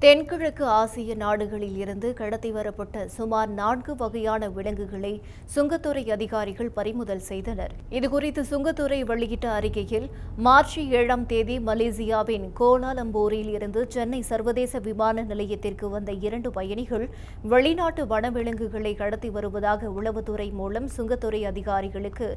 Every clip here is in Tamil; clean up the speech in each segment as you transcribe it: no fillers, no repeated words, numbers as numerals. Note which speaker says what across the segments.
Speaker 1: தென்கிழக்கு ஆசிய நாடுகளில் இருந்து கடத்தி வரப்பட்ட சுமார் 4 வகையான விலங்குகளை சுங்கத்துறை அதிகாரிகள் பறிமுதல் செய்தனர். இதுகுறித்து சுங்கத்துறை வெளியிட்ட அறிக்கையில், மார்ச் 7ஆம் தேதி மலேசியாவின் கோலாலம்பூரில் இருந்து சென்னை சர்வதேச விமான நிலையத்திற்கு வந்த 2 பயணிகள் வெளிநாட்டு வனவிலங்குகளை கடத்தி வருவதாக உளவுத்துறை மூலம் சுங்கத்துறை அதிகாரிகளுக்கு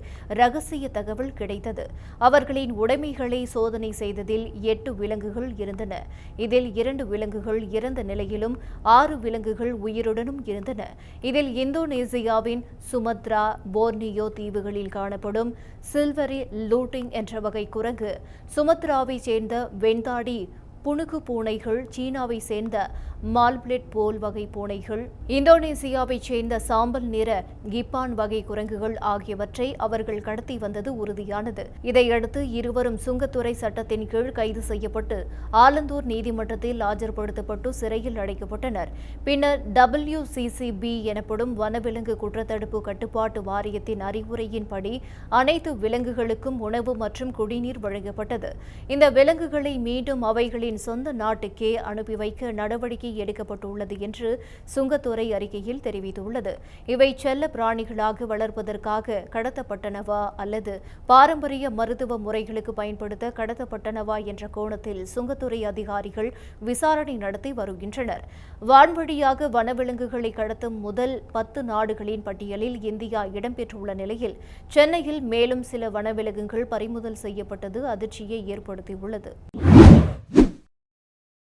Speaker 1: ரகசிய தகவல் கிடைத்தது. அவர்களின் உடைமைகளை சோதனை செய்ததில் 8 விலங்குகள் இருந்தன. இதில் 2 விலங்குகள் இறந்த நிலையிலும் 6 விலங்குகள் உயிருடனும் இருந்தன. இதில் இந்தோனேசியாவின் சுமத்ரா, போர்னியோ தீவுகளில் காணப்படும் சில்வரி லூட்டிங் என்ற வகை குரங்கு, சுமத்ராவைச் சேர்ந்த வெண்தாடி புனுகு பூனைகள், சீனாவை சேர்ந்த மால்பிளெட் போல் வகை பூனைகள், இந்தோனேசியாவைச் சேர்ந்த சாம்பல் நிற கிப்பான் வகை குரங்குகள் ஆகியவற்றை அவர்கள் கடத்தி வந்தது உறுதியானது. இதையடுத்து இருவரும் சுங்கத்துறை சட்டத்தின் கீழ் கைது செய்யப்பட்டு ஆலந்தூர் நீதிமன்றத்தில் ஆஜர்படுத்தப்பட்டு சிறையில் அடைக்கப்பட்டனர். பின்னர் WCCB எனப்படும் வனவிலங்கு குற்றத்தடுப்பு கட்டுப்பாட்டு வாரியத்தின் அறிவுரையின்படி அனைத்து விலங்குகளுக்கும் உணவு மற்றும் குடிநீர் வழங்கப்பட்டது. இந்த விலங்குகளை மீண்டும் அவைகளின் சொந்த நாட்டுக்கே அனுப்பி வைக்க நடவடிக்கை எடுக்கப்பட்டுள்ளது என்று சுங்கத்துறை அறிக்கையில் தெரிவித்துள்ளது. இவை செல்ல பிராணிகளாக வளர்ப்பதற்காக கடத்தப்பட்டனவா அல்லது பாரம்பரிய மருத்துவ முறைகளுக்கு பயன்படுத்த கடத்தப்பட்டனவா என்ற கோணத்தில் சுங்கத்துறை அதிகாரிகள் விசாரணை நடத்தி வருகின்றனர். வான்வழியாக வனவிலங்குகளை கடத்தும் முதல் 10 நாடுகளின் பட்டியலில் இந்தியா இடம்பெற்றுள்ள நிலையில், சென்னையில் மேலும் சில வனவிலங்குகள் பறிமுதல் செய்யப்பட்டது அதிர்ச்சியை ஏற்படுத்தியுள்ளது.